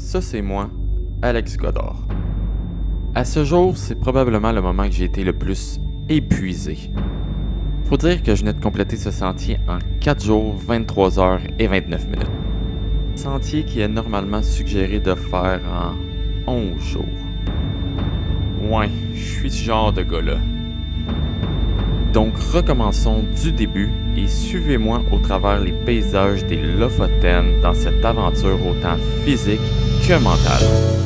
Ça c'est moi, Alex Godard. À ce jour, c'est probablement le moment que j'ai été le plus épuisé. Faut dire que je venais de compléter ce sentier en 4 jours, 23 heures et 29 minutes. Sentier qui est normalement suggéré de faire en 11 jours. Ouais, je suis ce genre de gars-là. Donc recommençons du début et suivez-moi au travers les paysages des Lofoten dans cette aventure autant physique que mentale.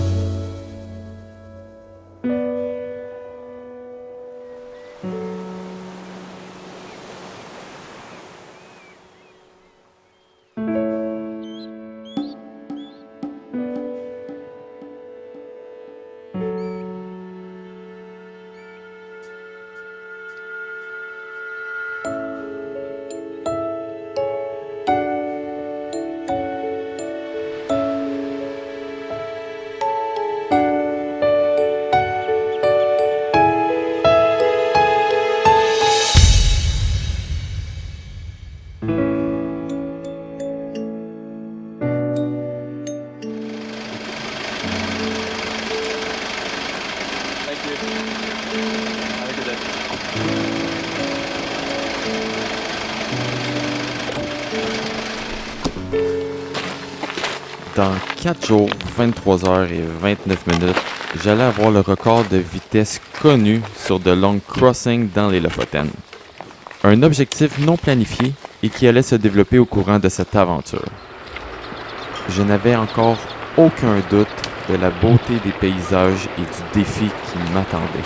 Dans 4 jours, 23 heures et 29 minutes, j'allais avoir le record de vitesse connu sur de longs crossings dans les Lofoten. Un objectif non planifié et qui allait se développer au courant de cette aventure. Je n'avais encore aucun doute de la beauté des paysages et du défi qui m'attendait.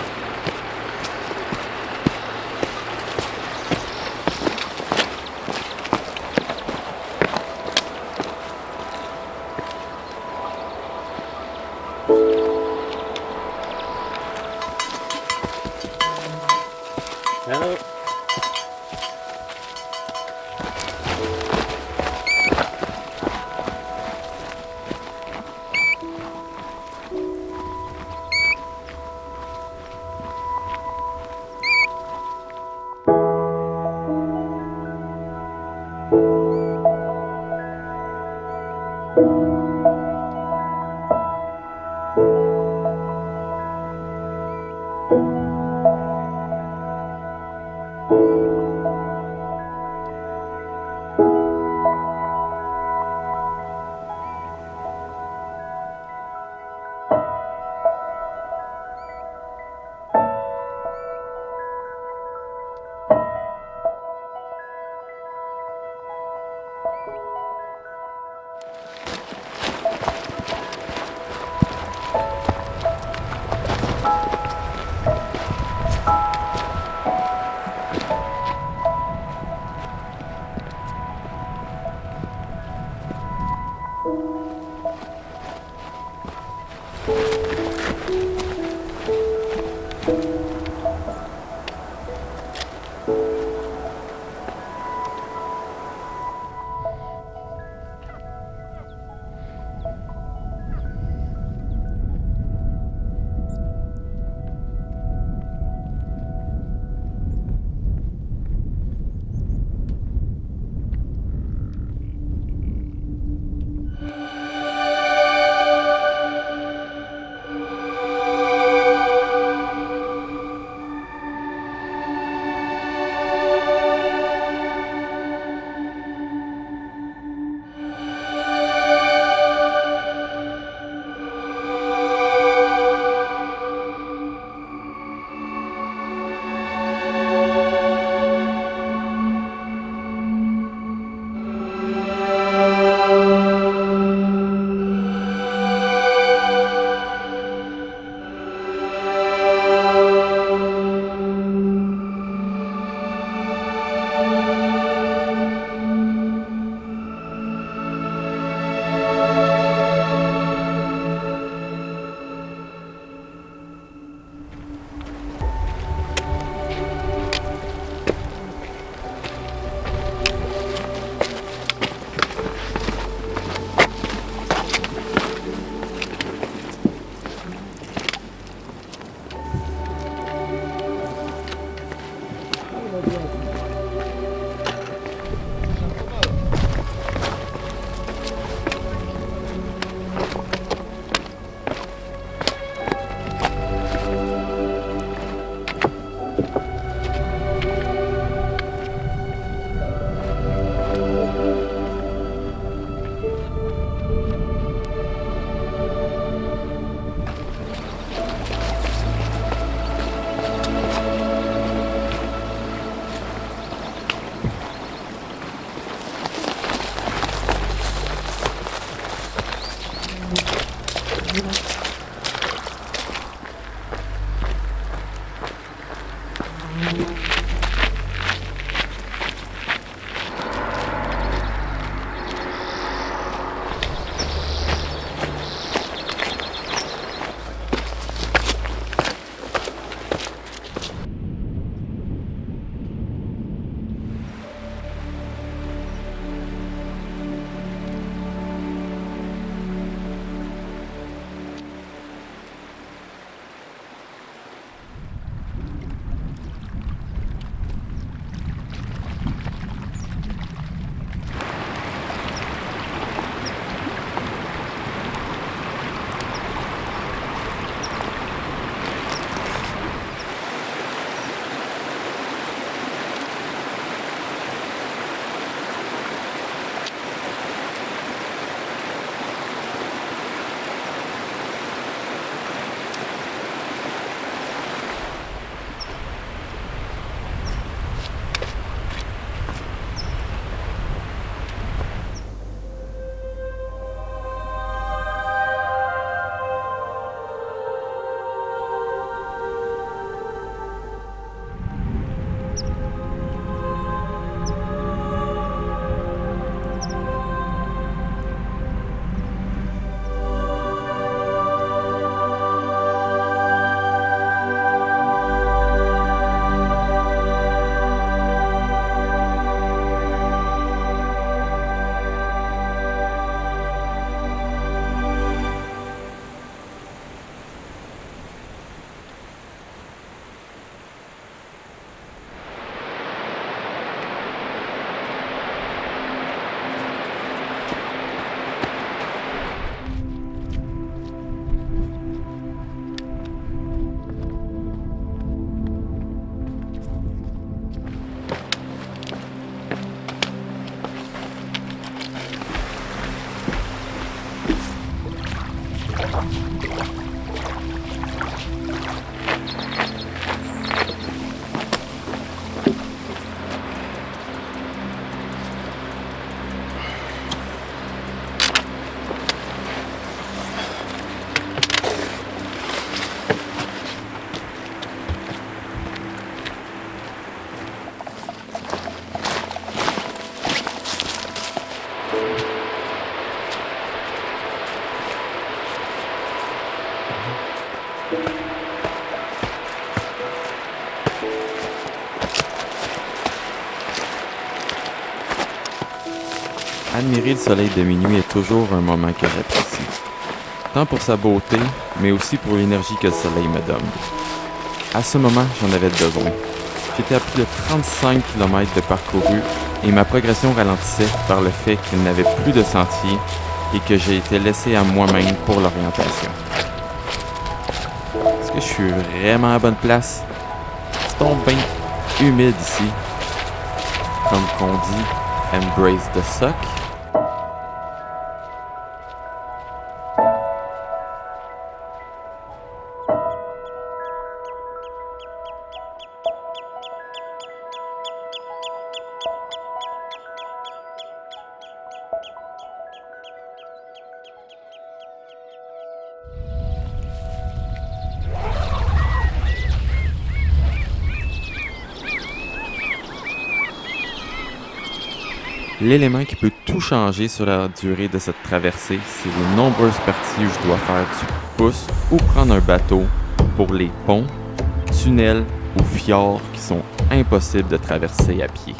Hello. Admirer le soleil de minuit est toujours un moment que j'apprécie. Tant pour sa beauté, mais aussi pour l'énergie que le soleil me donne. À ce moment, j'en avais besoin. J'étais à plus de 35 km de parcouru et ma progression ralentissait par le fait qu'il n'y avait plus de sentier et que j'ai été laissé à moi-même pour l'orientation. Est-ce que je suis vraiment à la bonne place? C'est donc bien humide ici. Comme qu'on dit, embrace the suck. L'élément qui peut tout changer sur la durée de cette traversée, c'est les nombreuses parties où je dois faire du pouce ou prendre un bateau pour les ponts, tunnels ou fjords qui sont impossibles de traverser à pied.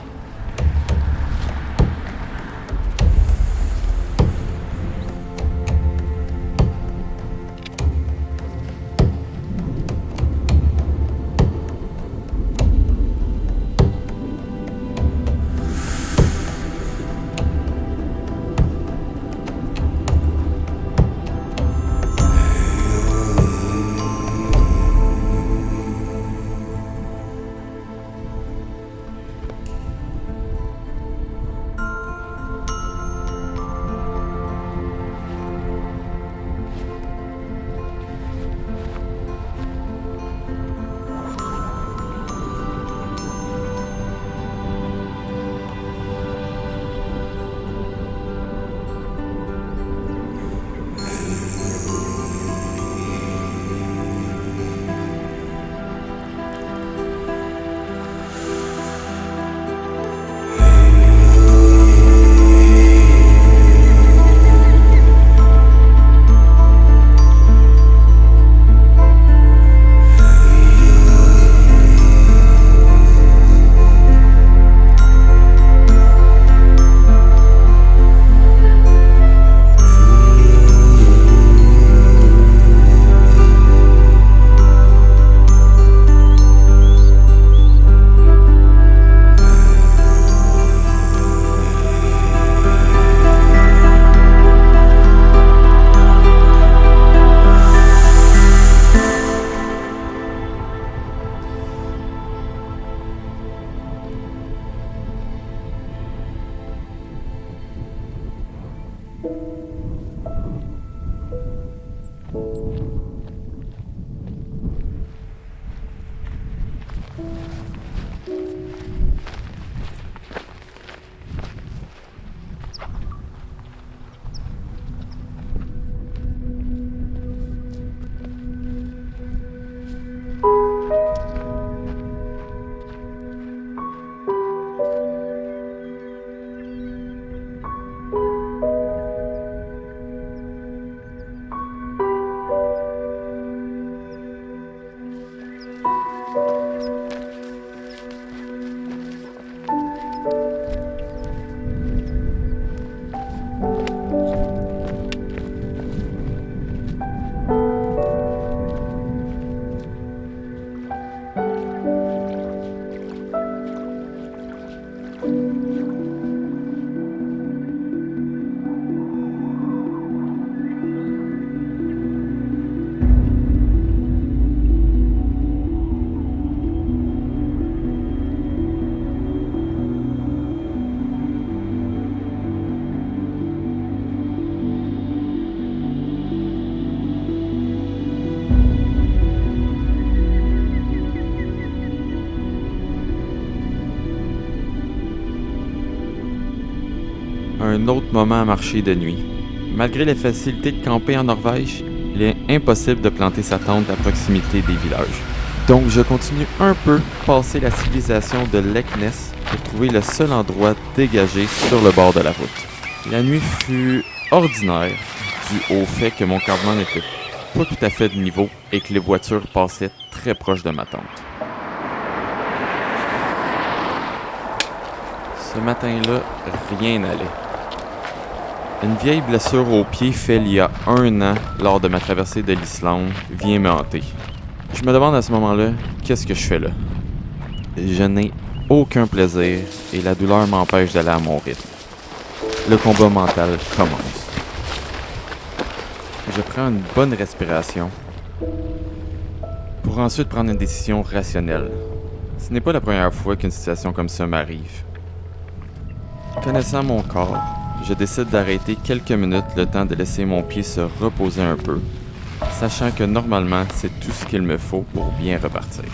Un autre moment à marcher de nuit. Malgré les facilités de camper en Norvège, il est impossible de planter sa tente à proximité des villages. Donc je continue un peu passer la civilisation de Leknes pour trouver le seul endroit dégagé sur le bord de la route. La nuit fut ordinaire dû au fait que mon campement n'était pas tout à fait de niveau et que les voitures passaient très proches de ma tente. Ce matin-là, rien n'allait. Une vieille blessure au pied faite il y a 1 an lors de ma traversée de l'Islande vient me hanter. Je me demande à ce moment-là, qu'est-ce que je fais là? Je n'ai aucun plaisir et la douleur m'empêche d'aller à mon rythme. Le combat mental commence. Je prends une bonne respiration pour ensuite prendre une décision rationnelle. Ce n'est pas la première fois qu'une situation comme ça m'arrive. Connaissant mon corps, je décide d'arrêter quelques minutes le temps de laisser mon pied se reposer un peu, sachant que normalement, c'est tout ce qu'il me faut pour bien repartir.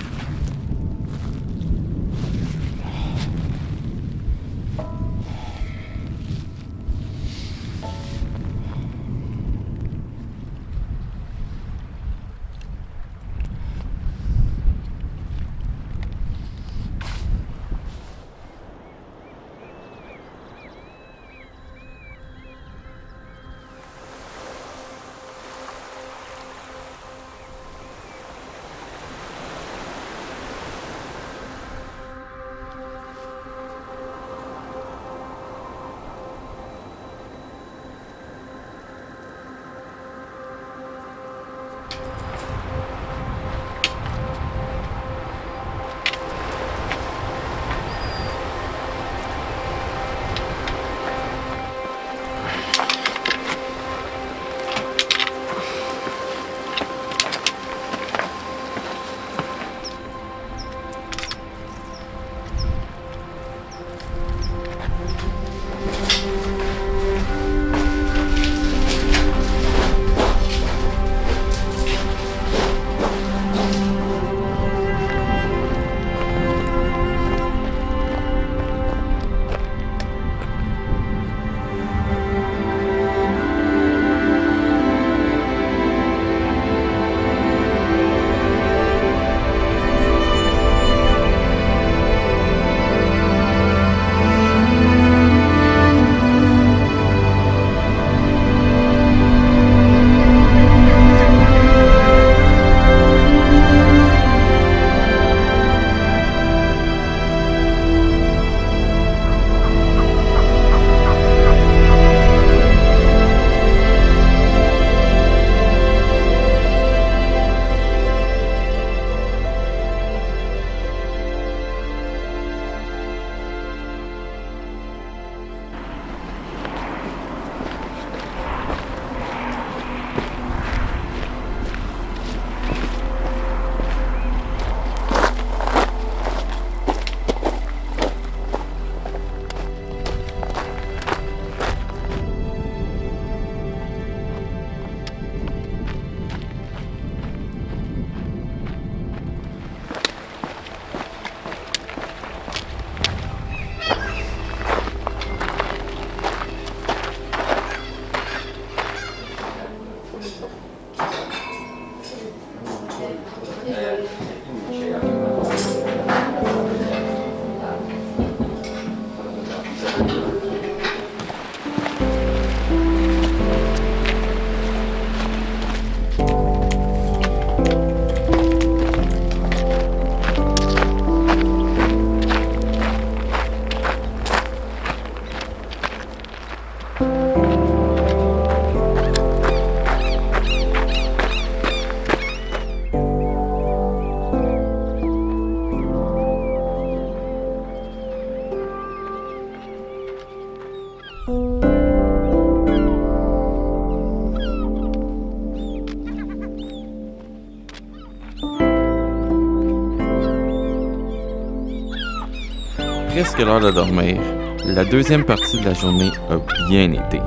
presque l'heure de dormir, la deuxième partie de la journée a bien été.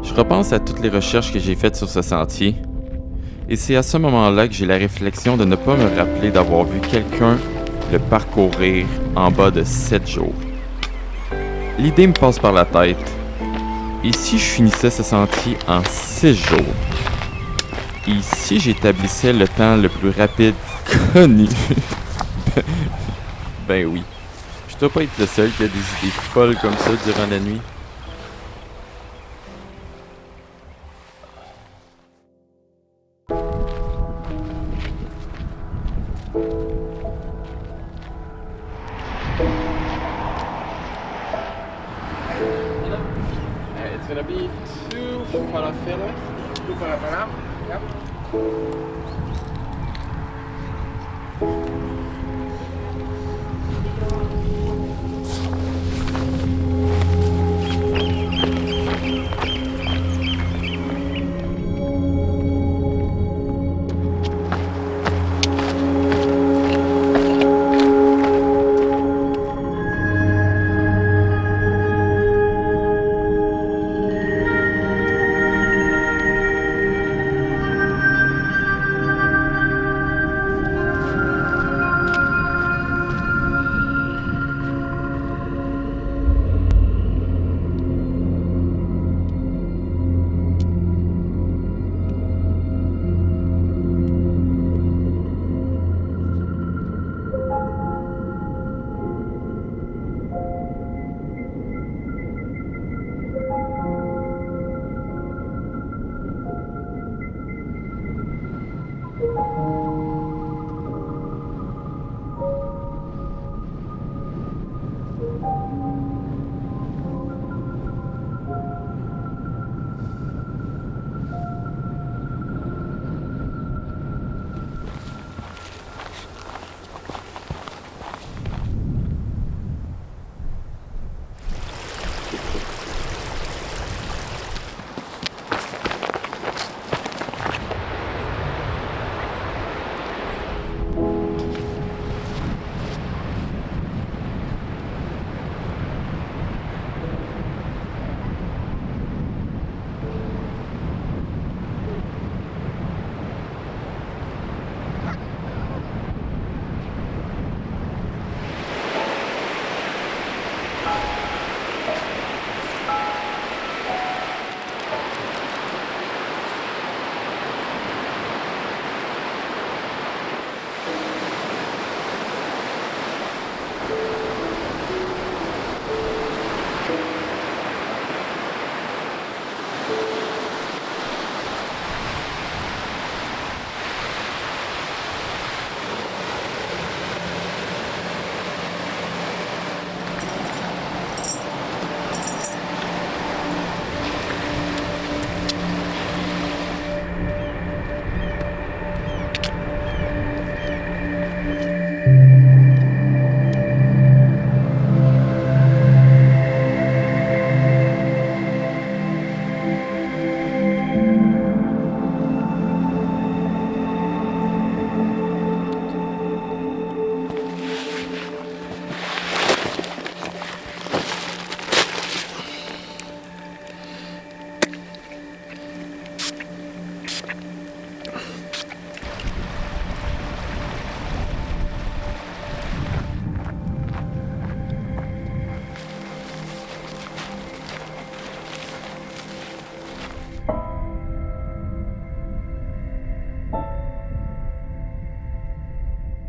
Je repense à toutes les recherches que j'ai faites sur ce sentier, et c'est à ce moment-là que j'ai la réflexion de ne pas me rappeler d'avoir vu quelqu'un le parcourir en bas de 7 jours. L'idée me passe par la tête, et si je finissais ce sentier en 6 jours? Et si j'établissais le temps le plus rapide connu? Ben oui. Je dois pas être le seul qui a des idées folles comme ça durant la nuit. It's gonna be 2 falafel. 2 falafel, yep.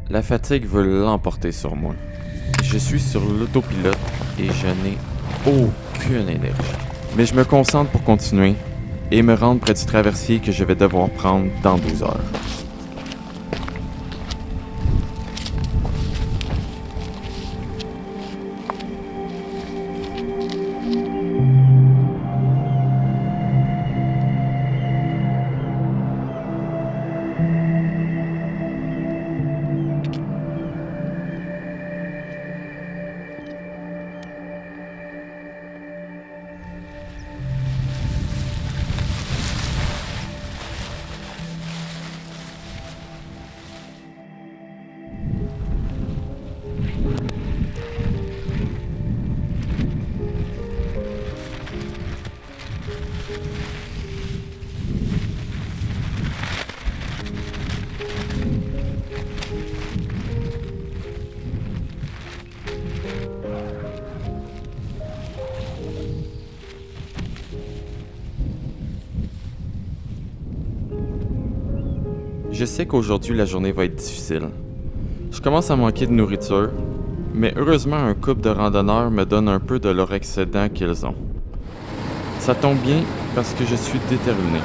La fatigue veut l'emporter sur moi. Je suis sur l'autopilote et je n'ai aucune énergie. Mais je me concentre pour continuer et me rendre près du traversier que je vais devoir prendre dans 12 heures. je sais qu'aujourd'hui la journée va être difficile. Je commence à manquer de nourriture, mais heureusement un couple de randonneurs me donne un peu de leur excédent qu'ils ont. Ça tombe bien parce que je suis déterminé.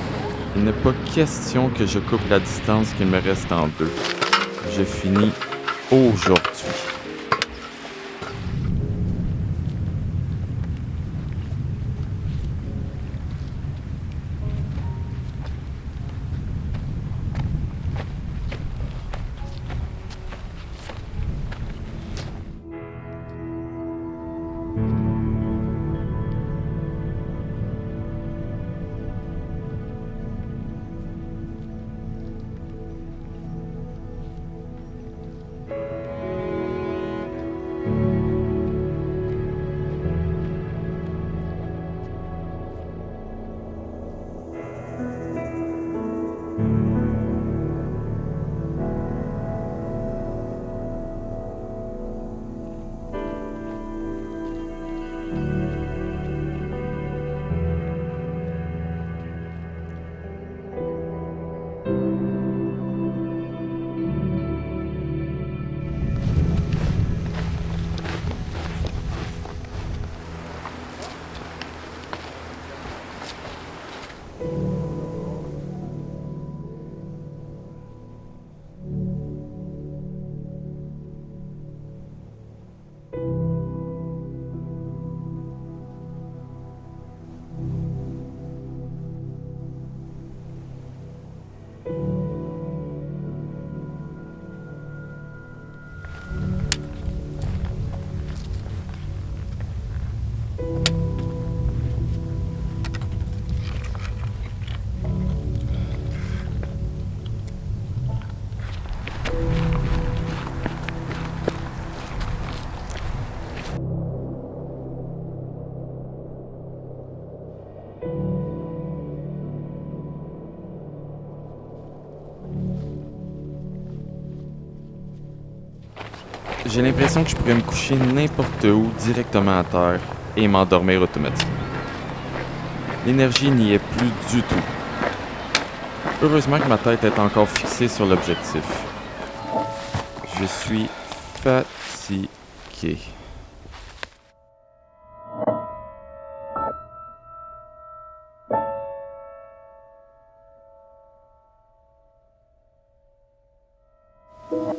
Il n'est pas question que je coupe la distance qu'il me reste en deux. Je finis aujourd'hui. J'ai l'impression que je pourrais me coucher n'importe où, directement à terre, et m'endormir automatiquement. L'énergie n'y est plus du tout. Heureusement que ma tête est encore fixée sur l'objectif. Je suis fatigué.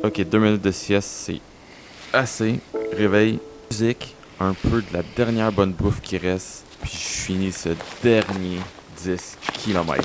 Ok, 2 minutes de sieste, c'est assez. Réveil, musique, un peu de la dernière bonne bouffe qui reste, puis je finis ce dernier 10 km.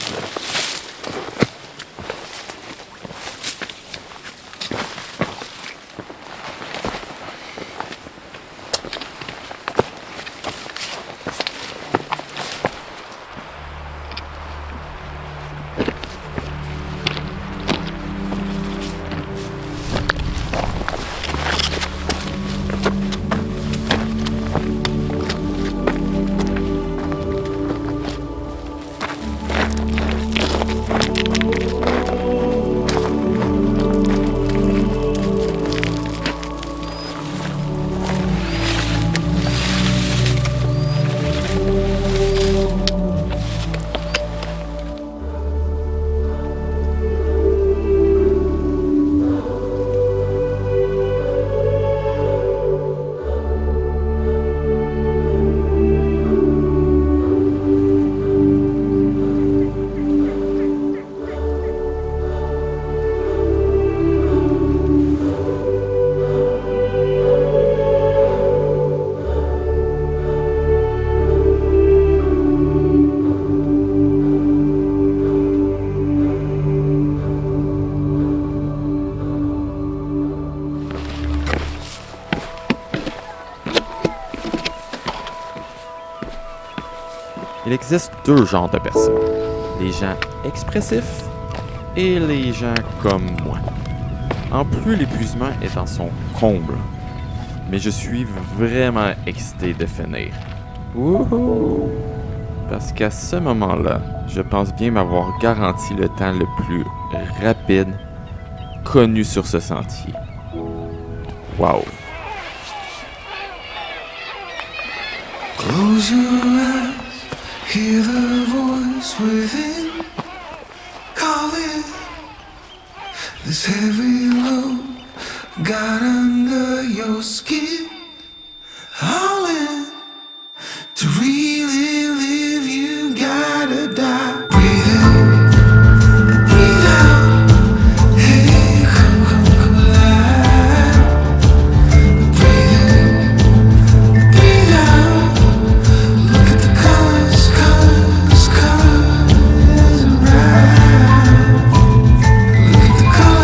Il existe deux genres de personnes. Les gens expressifs et les gens comme moi. En plus, l'épuisement est en son comble. Mais je suis vraiment excité de finir. Wouhou! Parce qu'à ce moment-là, je pense bien m'avoir garanti le temps le plus rapide connu sur ce sentier. Wow! Close your eyes, hear the voice within, calling, This heavy load got under your skin. All in. To really live, you gotta die. Breathe in, breathe out. Hey, come alive. Breathe in, breathe out. Look at the colors around. Look at the colors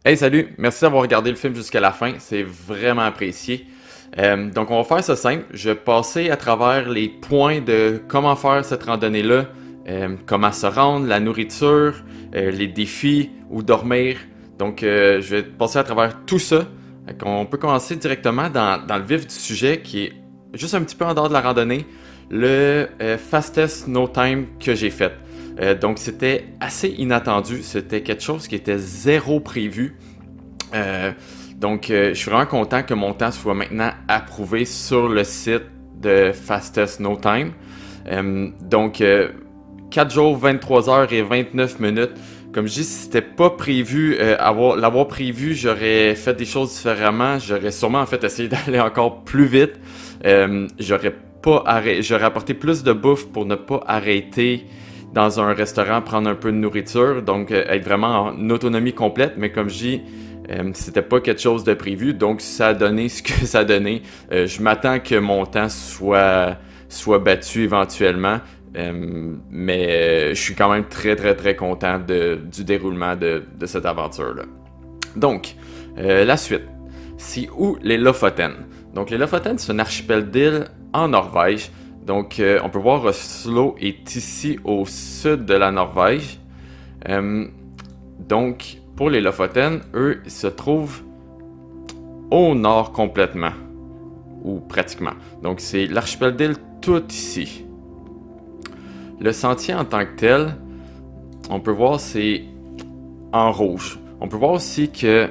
Hey, salut! Merci d'avoir regardé le film jusqu'à la fin, c'est vraiment apprécié. Donc on va faire ça simple, je vais passer à travers les points de comment faire cette randonnée-là, comment se rendre, la nourriture, les défis, où dormir. Donc je vais passer à travers tout ça. On peut commencer directement dans le vif du sujet qui est juste un petit peu en dehors de la randonnée, le fastest no time que j'ai fait. Donc c'était assez inattendu, c'était quelque chose qui était zéro prévu. Donc je suis vraiment content que mon temps soit maintenant approuvé sur le site de Fastest No Time. Donc 4 jours, 23 heures et 29 minutes. Comme je dis, si c'était pas prévu, l'avoir prévu, j'aurais fait des choses différemment. J'aurais sûrement en fait essayé d'aller encore plus vite. J'aurais apporté plus de bouffe pour ne pas arrêter dans un restaurant, prendre un peu de nourriture, donc être vraiment en autonomie complète, mais comme je dis, c'était pas quelque chose de prévu, donc ça a donné ce que ça a donné. Je m'attends que mon temps soit battu éventuellement, mais je suis quand même très très très content du déroulement de cette aventure-là. Donc, la suite. C'est où les Lofoten? Donc les Lofoten, c'est un archipel d'îles en Norvège. Donc, on peut voir Oslo est ici au sud de la Norvège. Donc, pour les Lofoten, eux, ils se trouvent au nord complètement. Ou pratiquement. Donc, c'est l'archipel d'îles tout ici. Le sentier en tant que tel, on peut voir, c'est en rouge. On peut voir aussi que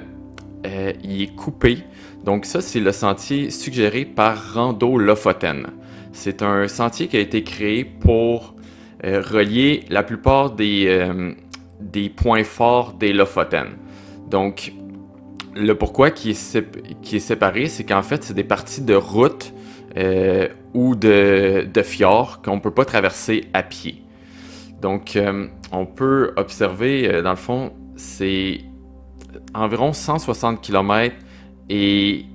il est coupé. Donc, ça, c'est le sentier suggéré par Rando Lofoten. C'est un sentier qui a été créé pour relier la plupart des points forts des Lofoten. Donc, le pourquoi qui est séparé, c'est qu'en fait, c'est des parties de route ou de fjords qu'on ne peut pas traverser à pied. Donc, on peut observer, dans le fond, c'est environ 160 km et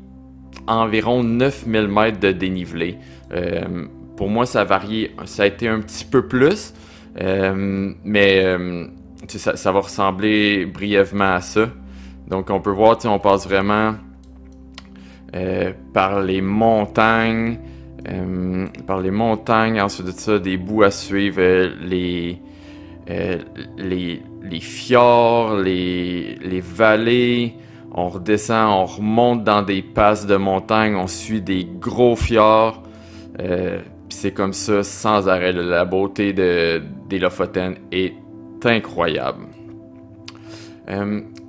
environ 9000 mètres de dénivelé. Pour moi, ça a varié, ça a été un petit peu plus, mais ça va ressembler brièvement à ça. Donc, on peut voir, on passe vraiment par les montagnes, ensuite de ça, des bouts à suivre, les fjords, les vallées. On redescend, on remonte dans des passes de montagne, on suit des gros fjords. Puis c'est comme ça sans arrêt. La beauté des Lofoten est incroyable.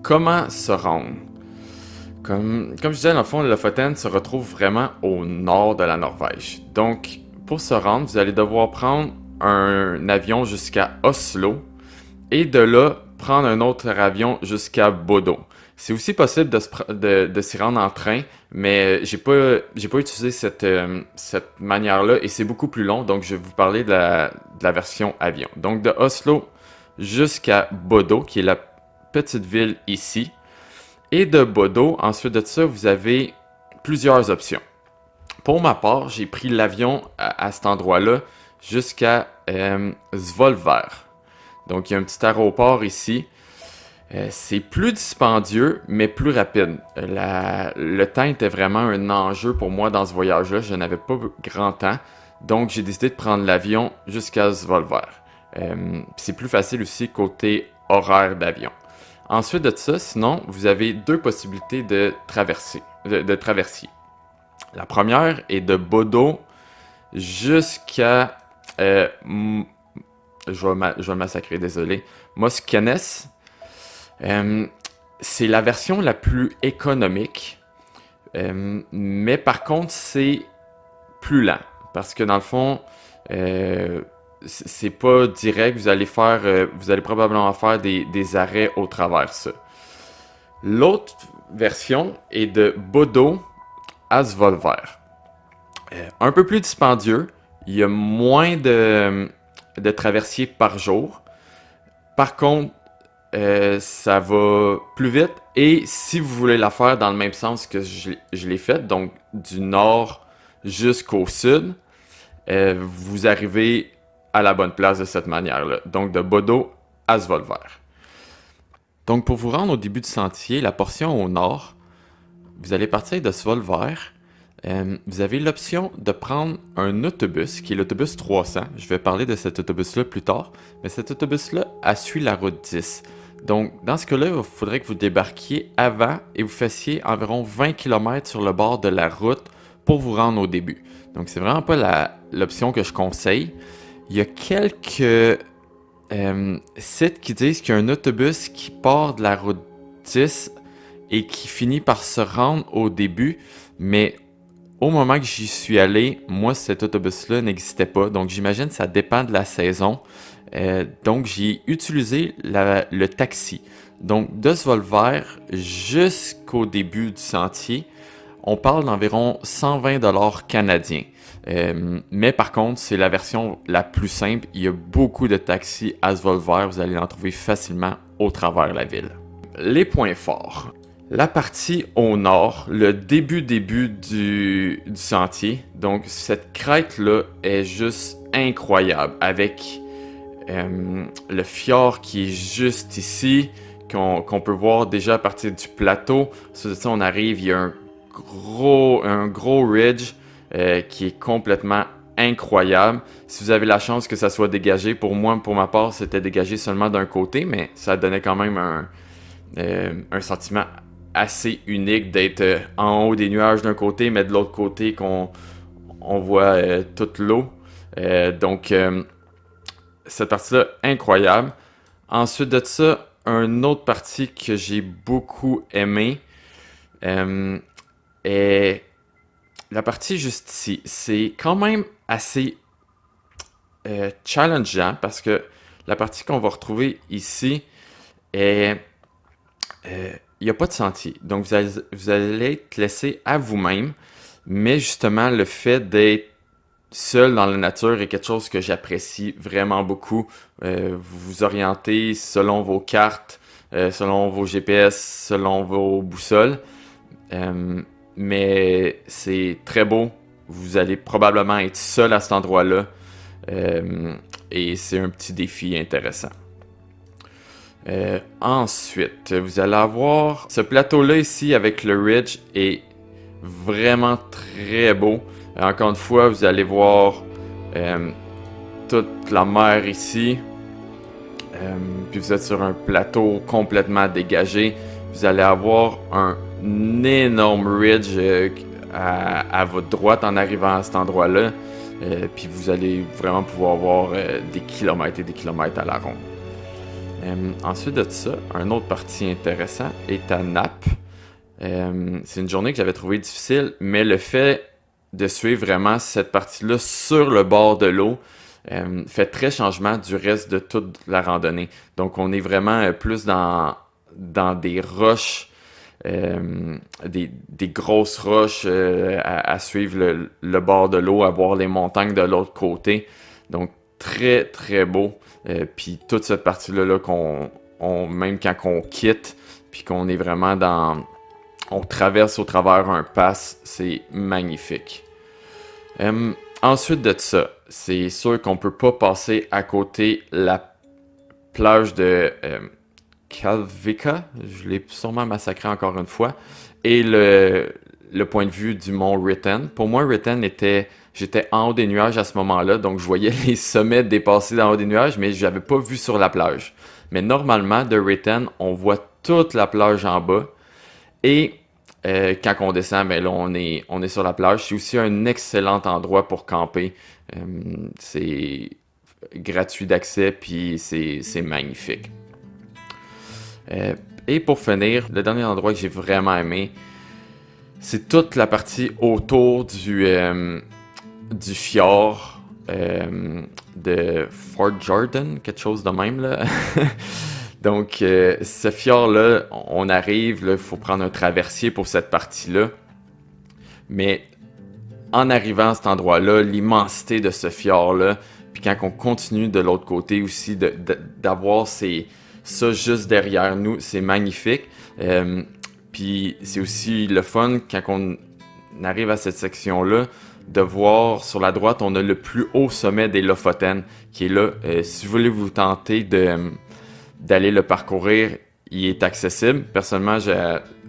Comment se rendre? Comme je disais, dans le fond, le Lofoten se retrouve vraiment au nord de la Norvège. Donc, pour se rendre, vous allez devoir prendre un avion jusqu'à Oslo et de là, prendre un autre avion jusqu'à Bodø. C'est aussi possible de s'y rendre en train, mais j'ai pas utilisé cette manière-là et c'est beaucoup plus long, donc je vais vous parler de la version avion. Donc de Oslo jusqu'à Bodø, qui est la petite ville ici, et de Bodø, ensuite de ça, vous avez plusieurs options. Pour ma part, j'ai pris l'avion à cet endroit-là jusqu'à Gjersvollheia. Donc il y a un petit aéroport ici. C'est plus dispendieux, mais plus rapide. Le temps était vraiment un enjeu pour moi dans ce voyage-là. Je n'avais pas grand temps, donc j'ai décidé de prendre l'avion jusqu'à Gjersvollheia. C'est plus facile aussi côté horaire d'avion. Ensuite de ça, sinon, vous avez deux possibilités de traversier. La première est de Bodø jusqu'à je vais massacrer, désolé. Moskienes, c'est la version la plus économique, mais par contre, c'est plus lent. Parce que dans le fond, c'est pas direct, vous allez probablement faire des arrêts au travers ça. L'autre version est de Bodo à Svolvær. Un peu plus dispendieux, il y a moins de traversiers par jour. Par contre, ça va plus vite. Et si vous voulez la faire dans le même sens que je l'ai fait, donc du nord jusqu'au sud, vous arrivez à la bonne place de cette manière-là. Donc de Bodo à Svolvær. Donc pour vous rendre au début du sentier, la portion au nord, vous allez partir de Svolvær. Vous avez l'option de prendre un autobus, qui est l'autobus 300. Je vais parler de cet autobus-là plus tard. Mais cet autobus-là, suit la route 10. Donc, dans ce cas-là, il faudrait que vous débarquiez avant et vous fassiez environ 20 km sur le bord de la route pour vous rendre au début. Donc, c'est vraiment pas l'option que je conseille. Il y a quelques sites qui disent qu'il y a un autobus qui part de la route 10 et qui finit par se rendre au début, mais au moment que j'y suis allé, moi, cet autobus-là n'existait pas. Donc, j'imagine que ça dépend de la saison. Donc, j'ai utilisé le taxi. Donc, de Svolvær jusqu'au début du sentier, on parle d'environ 120 $ canadiens. Mais par contre, c'est la version la plus simple. Il y a beaucoup de taxis à Svolvær. Vous allez en trouver facilement au travers de la ville. Les points forts. La partie au nord, le début du sentier, donc cette crête-là est juste incroyable avec le fjord qui est juste ici, qu'on peut voir déjà à partir du plateau. Sur ça, on arrive, il y a un gros ridge qui est complètement incroyable. Si vous avez la chance que ça soit dégagé, pour ma part, c'était dégagé seulement d'un côté, mais ça donnait quand même un sentiment assez unique d'être en haut des nuages d'un côté, mais de l'autre côté qu'on voit toute l'eau. Donc, cette partie-là, incroyable. Ensuite de ça, une autre partie que j'ai beaucoup aimé est la partie juste ici. C'est quand même assez challengeant parce que la partie qu'on va retrouver ici est... il n'y a pas de sentier. Donc, vous allez être laissé à vous-même. Mais justement, le fait d'être seul dans la nature est quelque chose que j'apprécie vraiment beaucoup. Vous vous orientez selon vos cartes, selon vos GPS, selon vos boussoles. Mais c'est très beau. Vous allez probablement être seul à cet endroit-là. Et c'est un petit défi intéressant. Ensuite, vous allez avoir ce plateau-là ici avec le ridge est vraiment très beau. Encore une fois, vous allez voir toute la mer ici. Puis vous êtes sur un plateau complètement dégagé. Vous allez avoir un énorme ridge à votre droite en arrivant à cet endroit-là. Puis vous allez vraiment pouvoir voir des kilomètres et des kilomètres à la ronde. Ensuite de ça, un autre parti intéressant est à Napp. C'est une journée que j'avais trouvée difficile, mais le fait de suivre vraiment cette partie-là sur le bord de l'eau fait très changement du reste de toute la randonnée. Donc on est vraiment plus dans des roches, des grosses roches à suivre le bord de l'eau, à voir les montagnes de l'autre côté. Donc très très beau. Puis toute cette partie-là même quand on quitte, puis qu'on est vraiment on traverse au travers un pass, c'est magnifique. Ensuite de ça, c'est sûr qu'on peut pas passer à côté la plage de Kvalvika, je l'ai sûrement massacré encore une fois, et le point de vue du mont Ryten. Pour moi, Ryten j'étais en haut des nuages à ce moment-là, donc je voyais les sommets dépasser d'en haut des nuages, mais je n'avais pas vu sur la plage. Mais normalement, de Ryten, on voit toute la plage en bas. Et quand on descend, ben là, on est sur la plage. C'est aussi un excellent endroit pour camper. C'est gratuit d'accès, puis c'est magnifique. Et pour finir, le dernier endroit que j'ai vraiment aimé, c'est toute la partie autour du fjord de Fjords, quelque chose de même, là. Donc, ce fjord-là, on arrive, il faut prendre un traversier pour cette partie-là. Mais en arrivant à cet endroit-là, l'immensité de ce fjord-là, puis quand on continue de l'autre côté aussi, d'avoir ça juste derrière nous, c'est magnifique. Puis c'est aussi le fun quand on arrive à cette section-là, de voir sur la droite, on a le plus haut sommet des Lofoten qui est là. Si vous voulez vous tenter d'aller le parcourir, il est accessible. Personnellement,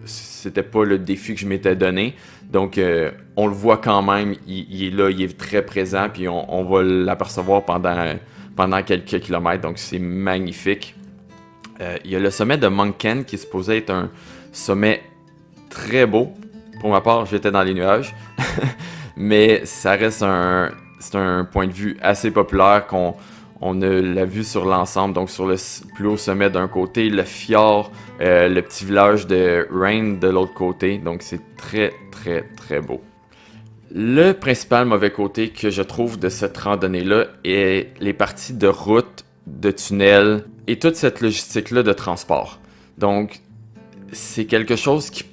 c'était pas le défi que je m'étais donné. Donc, on le voit quand même, il est là, il est très présent, puis on va l'apercevoir pendant quelques kilomètres. Donc, c'est magnifique. Il y a le sommet de Munken qui est supposé être un sommet très beau. Pour ma part, j'étais dans les nuages. Mais ça reste c'est un point de vue assez populaire qu'on l'a vu sur l'ensemble. Donc sur le plus haut sommet d'un côté, le fjord, le petit village de Ryten de l'autre côté. Donc c'est très très très beau. Le principal mauvais côté que je trouve de cette randonnée-là est les parties de route, de tunnels et toute cette logistique-là de transport. Donc c'est quelque chose qui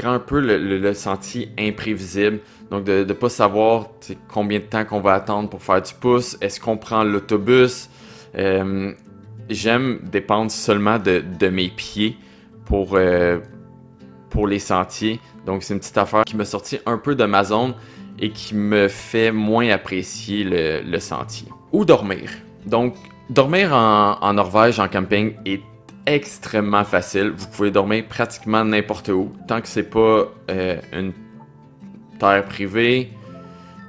rend un peu le sentier imprévisible. Donc, de ne pas savoir combien de temps qu'on va attendre pour faire du pouce. Est-ce qu'on prend l'autobus? J'aime dépendre seulement de mes pieds pour les sentiers. Donc, c'est une petite affaire qui m'a sorti un peu de ma zone et qui me fait moins apprécier le sentier. Où dormir? Donc, dormir en Norvège, en camping, est extrêmement facile. Vous pouvez dormir pratiquement n'importe où, tant que c'est pas une terre privée,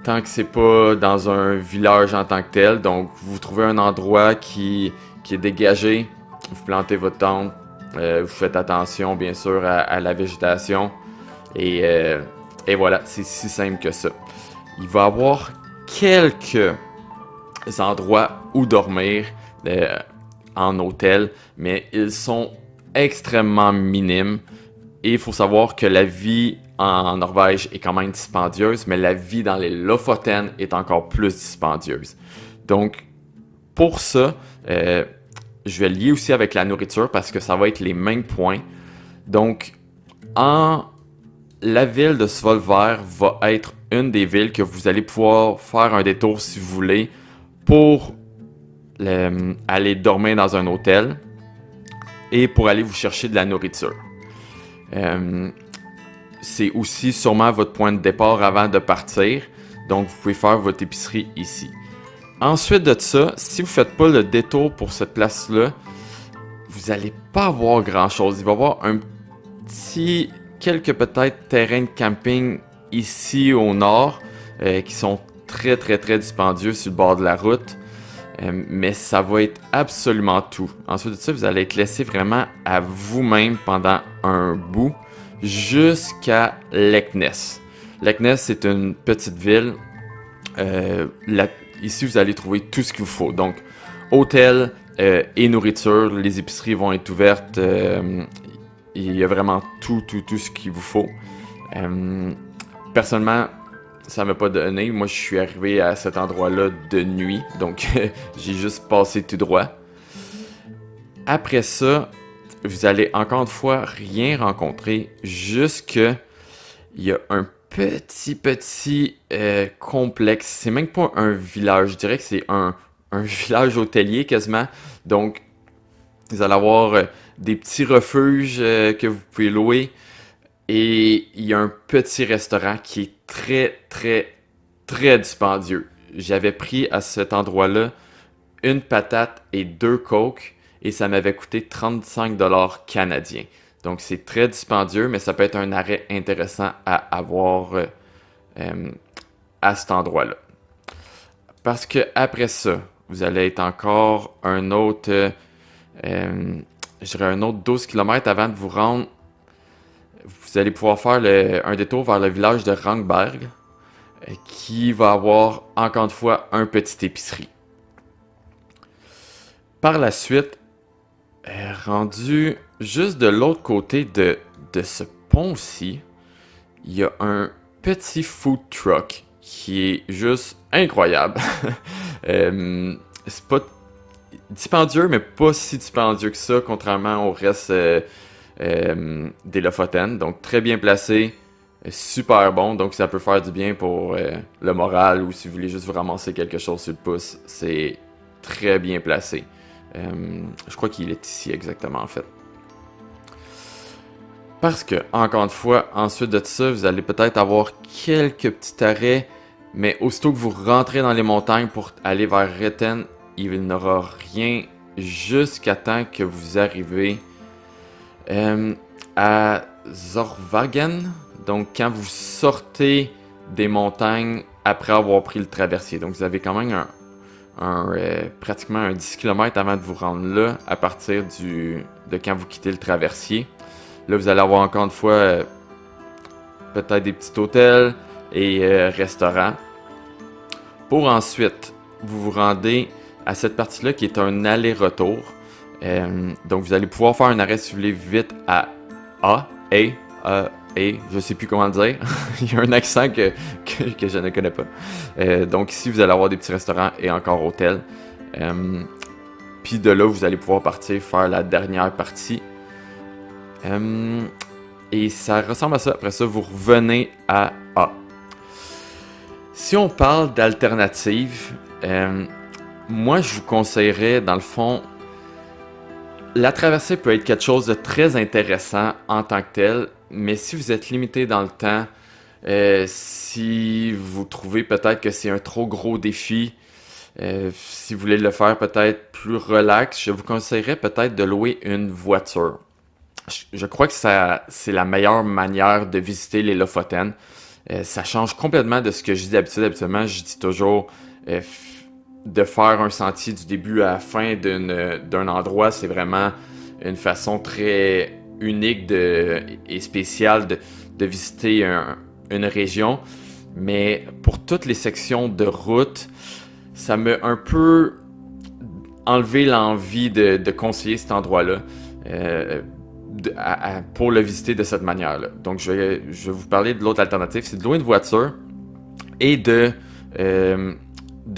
tant que c'est pas dans un village en tant que tel. Donc, vous trouvez un endroit qui est dégagé, vous plantez votre tente, vous faites attention bien sûr à la végétation et voilà, c'est si simple que ça. Il va y avoir quelques endroits où dormir en hôtel, mais ils sont extrêmement minimes. Et il faut savoir que la vie en Norvège est quand même dispendieuse, mais la vie dans les Lofoten est encore plus dispendieuse. Donc, pour ça, je vais lier aussi avec la nourriture parce que ça va être les mêmes points. Donc, la ville de Gjersvollheia va être une des villes que vous allez pouvoir faire un détour si vous voulez pour aller dormir dans un hôtel et pour aller vous chercher de la nourriture. C'est aussi sûrement votre point de départ avant de partir, donc vous pouvez faire votre épicerie ici. Ensuite de ça, si vous ne faites pas le détour pour cette place-là, vous n'allez pas avoir grand-chose. Il va y avoir quelques peut-être terrains de camping ici au nord qui sont très très très dispendieux sur le bord de la route. Mais ça va être absolument tout. Ensuite de ça, vous allez être laissé vraiment à vous-même pendant un bout jusqu'à Leknes. Leknes, c'est une petite ville. Ici, vous allez trouver tout ce qu'il vous faut. Donc, hôtel et nourriture. Les épiceries vont être ouvertes. Il y a vraiment tout ce qu'il vous faut. Personnellement, ça m'a pas donné. Moi, je suis arrivé à cet endroit-là de nuit. Donc, j'ai juste passé tout droit. Après ça, vous allez encore une fois rien rencontrer. Juste que il y a un petit complexe. C'est même pas un village. Je dirais que c'est un village hôtelier quasiment. Donc, vous allez avoir des petits refuges que vous pouvez louer. Et il y a un petit restaurant qui est très, très, très dispendieux. J'avais pris à cet endroit-là une patate et 2 cokes et ça m'avait coûté 35$ canadiens. Donc c'est très dispendieux, mais ça peut être un arrêt intéressant à avoir à cet endroit-là. Parce que après ça, vous allez être encore un autre 12 km avant de vous rendre. Vous allez pouvoir faire un détour vers le village de Ramberg qui va avoir encore une fois un petit épicerie. Par la suite, rendu juste de l'autre côté de ce pont-ci, il y a un petit food truck qui est juste incroyable. C'est pas dispendieux, mais pas si dispendieux que ça, contrairement au reste des Lofoten. Donc, très bien placé, super bon. Donc, ça peut faire du bien pour le moral ou si vous voulez juste vous ramasser quelque chose sur le pouce. C'est très bien placé. Je crois qu'il est ici exactement, en fait. Parce que, encore une fois, ensuite de ça, vous allez peut-être avoir quelques petits arrêts, mais aussitôt que vous rentrez dans les montagnes pour aller vers Ryten, il n'aura rien jusqu'à temps que vous arrivez à Gjersvollheia. Donc, quand vous sortez des montagnes après avoir pris le traversier. Donc, vous avez quand même pratiquement un 10 km avant de vous rendre là, à partir de quand vous quittez le traversier. Là, vous allez avoir encore une fois peut-être des petits hôtels et restaurants. Pour ensuite, vous vous rendez à cette partie-là qui est un aller-retour. Donc, vous allez pouvoir faire un arrêt si vous voulez vite à je sais plus comment le dire. Il y a un accent que je ne connais pas. Donc, ici, vous allez avoir des petits restaurants et encore hôtels. Puis de là, vous allez pouvoir partir faire la dernière partie. Et ça ressemble à ça. Après ça, vous revenez à A. Si on parle d'alternatives, moi, je vous conseillerais, dans le fond, la traversée peut être quelque chose de très intéressant en tant que tel, mais si vous êtes limité dans le temps, si vous trouvez peut-être que c'est un trop gros défi, si vous voulez le faire peut-être plus relax, je vous conseillerais peut-être de louer une voiture. Je crois que c'est la meilleure manière de visiter les Lofoten. Ça change complètement de ce que je dis d'habitude. Habituellement, je dis toujours de faire un sentier du début à la fin d'un endroit. C'est vraiment une façon très unique et spéciale de visiter une région. Mais pour toutes les sections de route, ça m'a un peu enlevé l'envie de conseiller cet endroit-là. Pour le visiter de cette manière-là. Donc, je vais vous parler de l'autre alternative, c'est de louer une voiture et de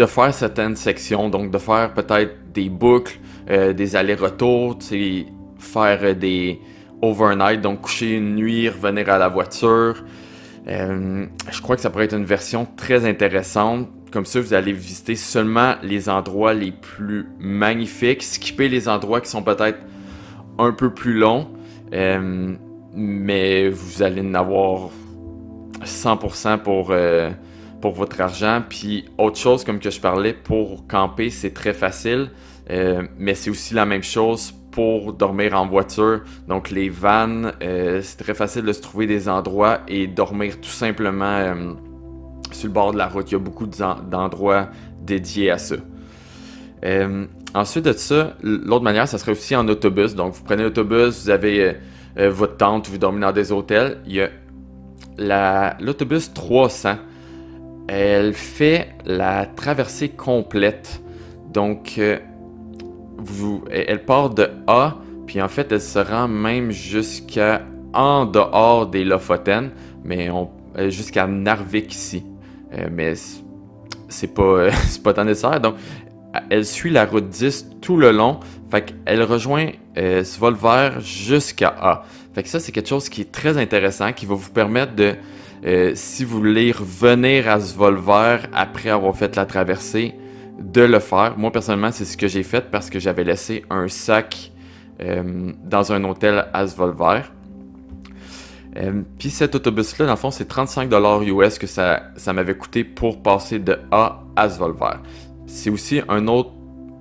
faire certaines sections, donc de faire peut-être des boucles, des allers-retours, faire des overnight, donc coucher une nuit, revenir à la voiture. Je crois que ça pourrait être une version très intéressante. Comme ça, vous allez visiter seulement les endroits les plus magnifiques, skipper les endroits qui sont peut-être un peu plus longs. Mais vous allez en avoir 100% pour votre argent. Puis autre chose, comme que je parlais, pour camper, c'est très facile. Mais c'est aussi la même chose pour dormir en voiture. Donc les vannes, c'est très facile de se trouver des endroits et dormir tout simplement sur le bord de la route. Il y a beaucoup d'endroits dédiés à ça. Ensuite de ça, l'autre manière, ça serait aussi en autobus. Donc, vous prenez l'autobus, vous avez votre tente, vous dormez dans des hôtels. Il y a l'autobus 300. Elle fait la traversée complète. Donc, elle part de A, puis en fait, elle se rend même jusqu'à en dehors des Lofoten, mais jusqu'à Narvik ici. Mais c'est pas tant nécessaire. Donc, elle suit la route 10 tout le long. Fait qu'elle rejoint Svolvær jusqu'à A. Fait que ça, c'est quelque chose qui est très intéressant, qui va vous permettre de, si vous voulez revenir à Svolvær après avoir fait la traversée, de le faire. Moi, personnellement, c'est ce que j'ai fait parce que j'avais laissé un sac dans un hôtel à Svolvær. Puis cet autobus-là, dans le fond, c'est 35$ US que ça m'avait coûté pour passer de A à Svolvær. C'est aussi une autre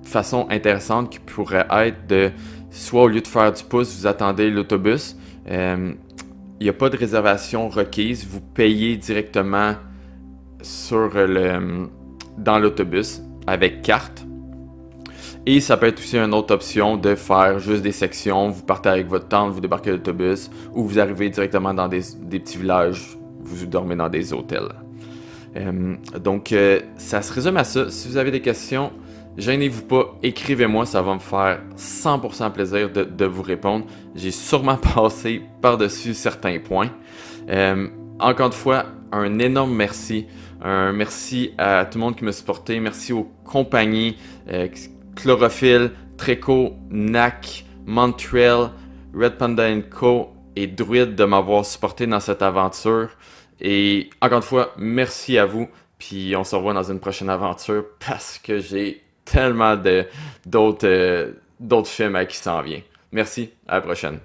façon intéressante qui pourrait être de, soit au lieu de faire du pouce, vous attendez l'autobus. Il n'y a pas de réservation requise, vous payez directement dans l'autobus avec carte. Et ça peut être aussi une autre option de faire juste des sections. Vous partez avec votre tente, vous débarquez l'autobus, ou vous arrivez directement dans des petits villages, vous dormez dans des hôtels. Donc, ça se résume à ça. Si vous avez des questions, Gênez-vous pas, écrivez-moi, ça va me faire 100% plaisir de vous répondre. J'ai sûrement passé par-dessus certains points. Encore une fois, un énorme merci. Un merci à tout le monde qui m'a supporté. Merci aux compagnies Chlorophylle, Treco, NAC, Montreal, Red Panda Co et Druid de m'avoir supporté dans cette aventure. Et encore une fois, merci à vous. Puis on se revoit dans une prochaine aventure parce que j'ai tellement d'autres films à qui s'en vient. Merci, à la prochaine.